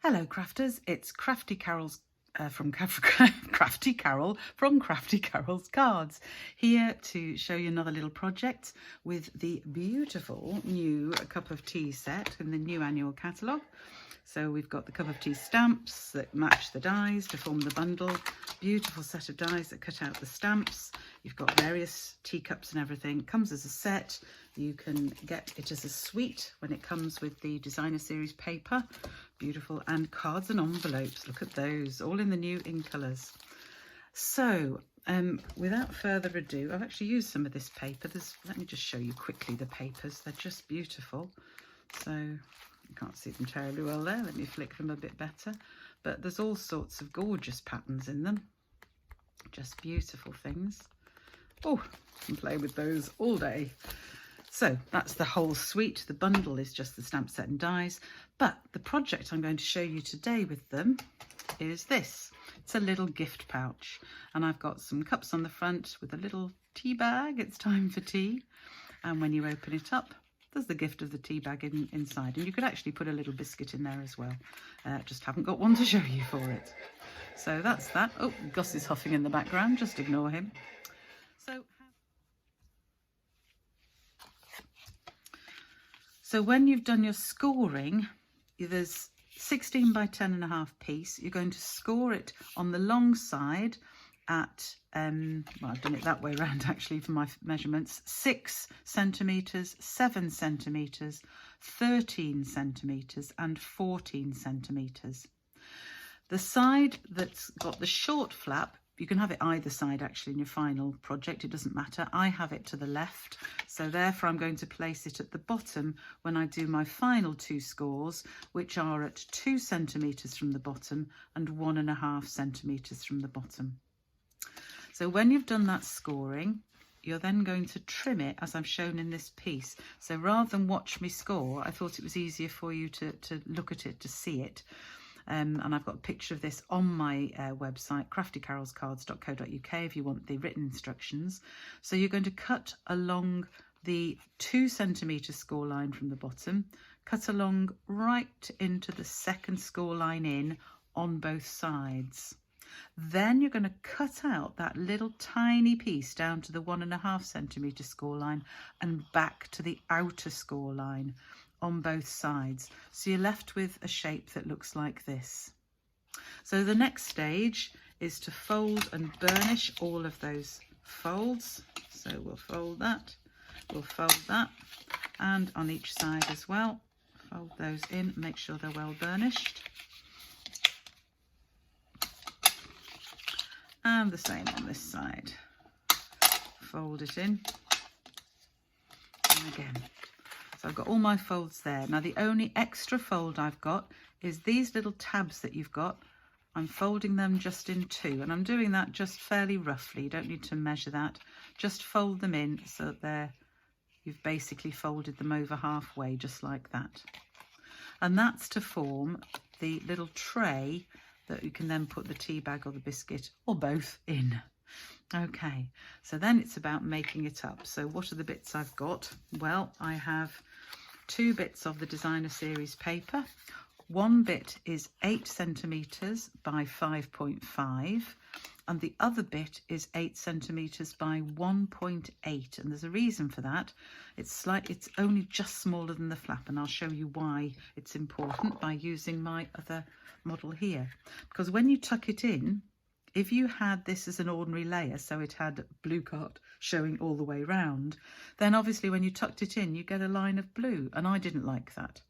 Hello crafters, it's Crafty Carol's Crafty Carol from Crafty Carol's Cards, here to show you another little project with the beautiful new cup of tea set in the new annual catalogue. So we've got the cup of tea stamps that match the dies to form the bundle, beautiful set of dies that cut out the stamps. You've got various teacups and everything. It comes as a set. You can get it as a suite when it comes with the designer series paper. Beautiful, and cards and envelopes. Look at those, all in the new in colours. So without further ado, I've actually used some of this paper. Let me just show you quickly the papers. They're just beautiful. So you can't see them terribly well there. Let me flick them a bit better. But there's all sorts of gorgeous patterns in them. Just beautiful things. Oh, I can play with those all day. So that's the whole suite. The bundle is just the stamp set and dies. But the project I'm going to show you today with them is this. It's a little gift pouch. And I've got some cups on the front with a little tea bag. It's time for tea. And when you open it up, there's the gift of the tea bag inside. And you could actually put a little biscuit in there as well. Just haven't got one to show you for it. So that's that. Oh, Gus is huffing in the background. Just ignore him. So when you've done your scoring, there's 16 by 10.5 piece. You're going to score it on the long side at, well, I've done it that way around actually for my measurements, 6 centimetres, 7 centimetres, 13 centimetres and 14 centimetres. The side that's got the short flap, you can have it either side actually in your final project, it doesn't matter. I have it to the left, so therefore I'm going to place it at the bottom when I do my final 2 scores, which are at 2 centimetres from the bottom and 1.5 centimetres from the bottom. So when you've done that scoring, you're then going to trim it as I've shown in this piece. So rather than watch me score, I thought it was easier for you to look at it, to see it. And I've got a picture of this on my website, craftycarolscards.co.uk, if you want the written instructions. So you're going to cut along the 2 centimetre score line from the bottom, cut along right into the second score line in on both sides. Then you're going to cut out that little tiny piece down to the 1.5 centimetre score line and back to the outer score line on both sides. So you're left with a shape that looks like this. So the next stage is to fold and burnish all of those folds. So we'll fold that, and on each side as well. Fold those in, make sure they're well burnished. And the same on this side. Fold it in. And again. So I've got all my folds there. Now the only extra fold I've got is these little tabs that you've got. I'm folding them just in 2, and I'm doing that just fairly roughly. You don't need to measure that. Just fold them in so that you've basically folded them over halfway, just like that. And that's to form the little tray that you can then put the tea bag or the biscuit or both in. Okay, so then it's about making it up. So what are the bits I've got? Well, I have 2 bits of the designer series paper. One bit is 8 centimetres by 5.5 and the other bit is 8 centimetres by 1.8, and there's a reason for that. It's only just smaller than the flap, and I'll show you why it's important by using my other model here. Because when you tuck it in, if you had this as an ordinary layer, so it had blue card showing all the way round, then obviously when you tucked it in, you get a line of blue, and I didn't like that.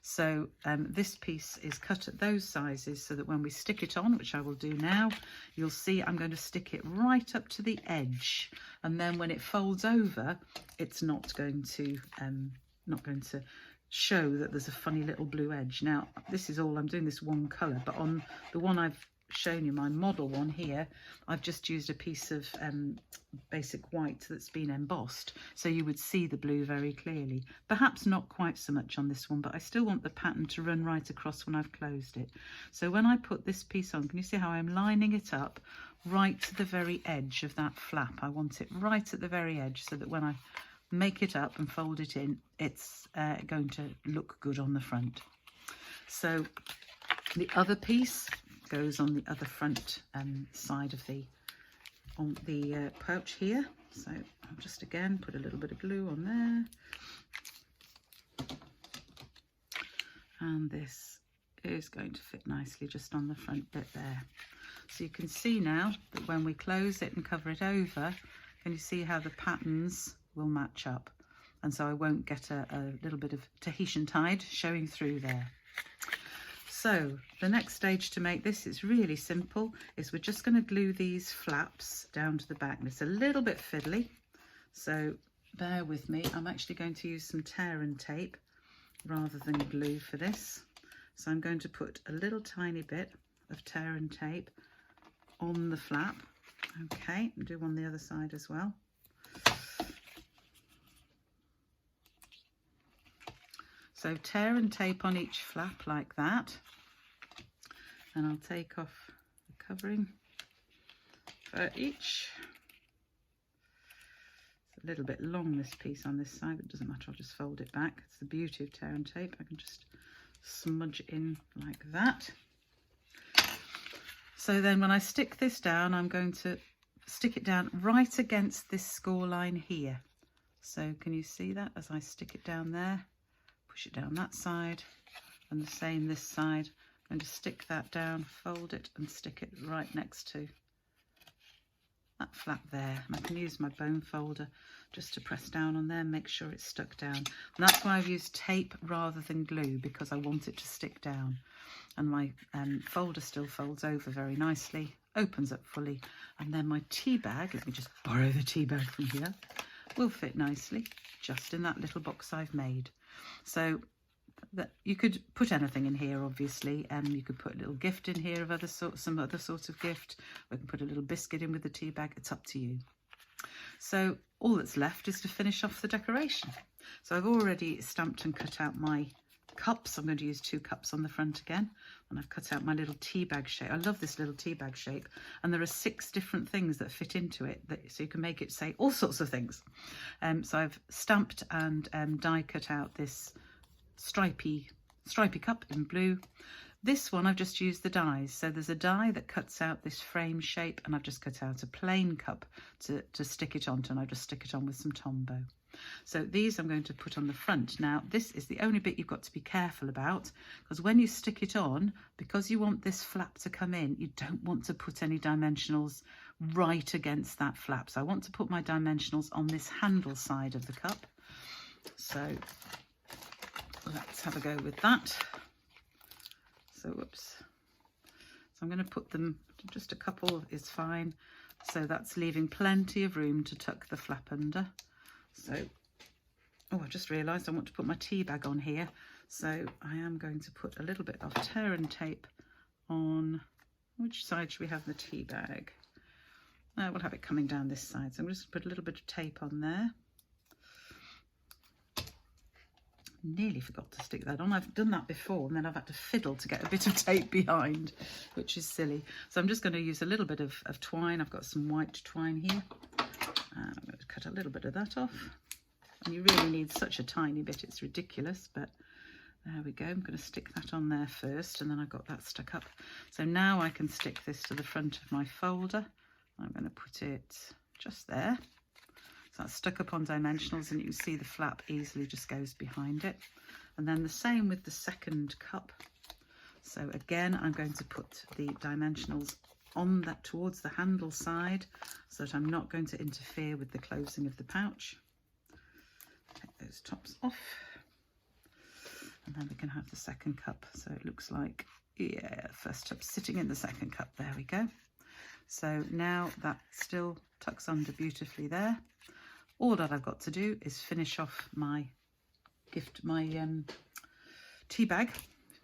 So this piece is cut at those sizes so that when we stick it on, which I will do now, you'll see I'm going to stick it right up to the edge, and then when it folds over, it's not going to show that there's a funny little blue edge. Now this is all, I'm doing this one colour, but on the one I've shown you, my model one here, I've just used a piece of basic white that's been embossed, so you would see the blue very clearly. Perhaps not quite so much on this one, but I still want the pattern to run right across when I've closed it. So when I put this piece on, can you see how I'm lining it up right to the very edge of that flap? I want it right at the very edge so that when I make it up and fold it in, it's going to look good on the front. So The other piece goes on the other front side of the pouch here. So I'll just again put a little bit of glue on there, and this is going to fit nicely just on the front bit there. So you can see now that when we close it and cover it over, can you see how the patterns will match up? And so I won't get a little bit of Tahitian tide showing through there. So the next stage to make this is really simple, is we're just going to glue these flaps down to the back. And it's a little bit fiddly, so bear with me. I'm actually going to use some tear and tape rather than glue for this. So I'm going to put a little tiny bit of tear and tape on the flap. Okay, and do on the other side as well. So tear and tape on each flap like that. And I'll take off the covering for each. It's a little bit long, this piece on this side, but it doesn't matter, I'll just fold it back. It's the beauty of tear and tape. I can just smudge it in like that. So then when I stick this down, I'm going to stick it down right against this score line here. So can you see that as I stick it down there? Push it down that side, and the same this side. I'm going to stick that down, fold it and stick it right next to that flap there. And I can use my bone folder just to press down on there and make sure it's stuck down. And that's why I've used tape rather than glue, because I want it to stick down. And my folder still folds over very nicely, opens up fully, and then my tea bag, let me just borrow the tea bag from here, will fit nicely just in that little box I've made. So that you could put anything in here, obviously, and you could put a little gift in here of some other sort of gift. We can put a little biscuit in with the tea bag. It's up to you. So all that's left is to finish off the decoration. So I've already stamped and cut out my cups. I'm going to use 2 cups on the front again, and I've cut out my little tea bag shape. I love this little tea bag shape, and there are 6 different things that fit into it, so you can make it say all sorts of things. So I've stamped and die cut out this stripy cup in blue. This one I've just used the dies, so there's a die that cuts out this frame shape, and I've just cut out a plain cup to stick it onto, and I just stick it on with some Tombow. So these I'm going to put on the front. Now this is the only bit you've got to be careful about, because when you stick it on, because you want this flap to come in, you don't want to put any dimensionals right against that flap. So I want to put my dimensionals on this handle side of the cup. So let's have a go with that. So whoops. So I'm going to put them, just a couple is fine. So that's leaving plenty of room to tuck the flap under. So, oh, I just realised I want to put my tea bag on here. So I am going to put a little bit of tear and tape on, which side should we have the tea bag? We'll have it coming down this side. So I'm just going to put a little bit of tape on there. Nearly forgot to stick that on. I've done that before, and then I've had to fiddle to get a bit of tape behind, which is silly. So I'm just going to use a little bit of twine. I've got some white twine here. And I'm going to cut a little bit of that off. And you really need such a tiny bit, it's ridiculous, but there we go. I'm going to stick that on there first, and then I've got that stuck up. So now I can stick this to the front of my folder. I'm going to put it just there. So that's stuck up on dimensionals, and you can see the flap easily just goes behind it. And then the same with the second cup. So again, I'm going to put the dimensionals on that towards the handle side, so that I'm not going to interfere with the closing of the pouch. Take those tops off, and then we can have the second cup. So it looks like, yeah, first cup sitting in the second cup. There we go. So now that still tucks under beautifully there. All that I've got to do is finish off my tea bag,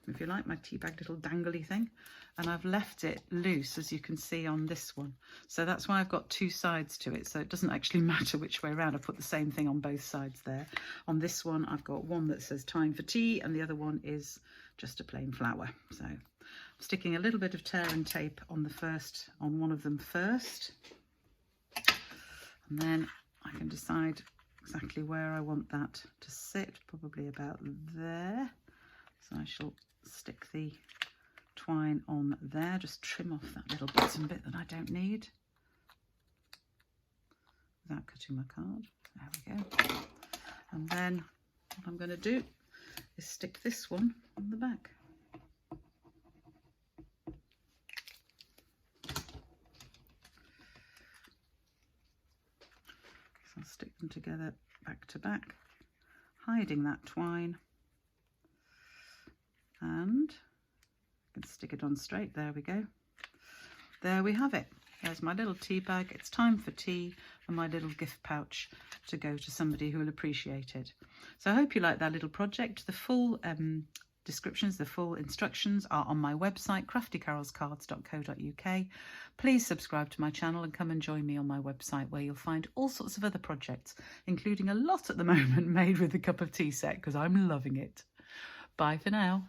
if you like, my tea bag little dangly thing, and I've left it loose, as you can see on this one. So that's why I've got 2 sides to it, so it doesn't actually matter which way around. I put the same thing on both sides there. On this one I've got one that says time for tea, and the other one is just a plain flower. So I'm sticking a little bit of tear and tape on one of them first, and then I can decide exactly where I want that to sit, probably about there. So I shall stick the twine on there. Just trim off that little bottom bit that I don't need without cutting my card. There we go. And then what I'm going to do is stick this one on the back. So I'll stick them together back to back, hiding that twine, and I can stick it on straight. There we go. There we have it. There's my little tea bag. It's time for tea, and my little gift pouch to go to somebody who will appreciate it. So I hope you like that little project. The full descriptions, the full instructions are on my website, craftycarolscards.co.uk. Please subscribe to my channel and come and join me on my website, where you'll find all sorts of other projects, including a lot at the moment made with the cup of tea set, because I'm loving it. Bye for now.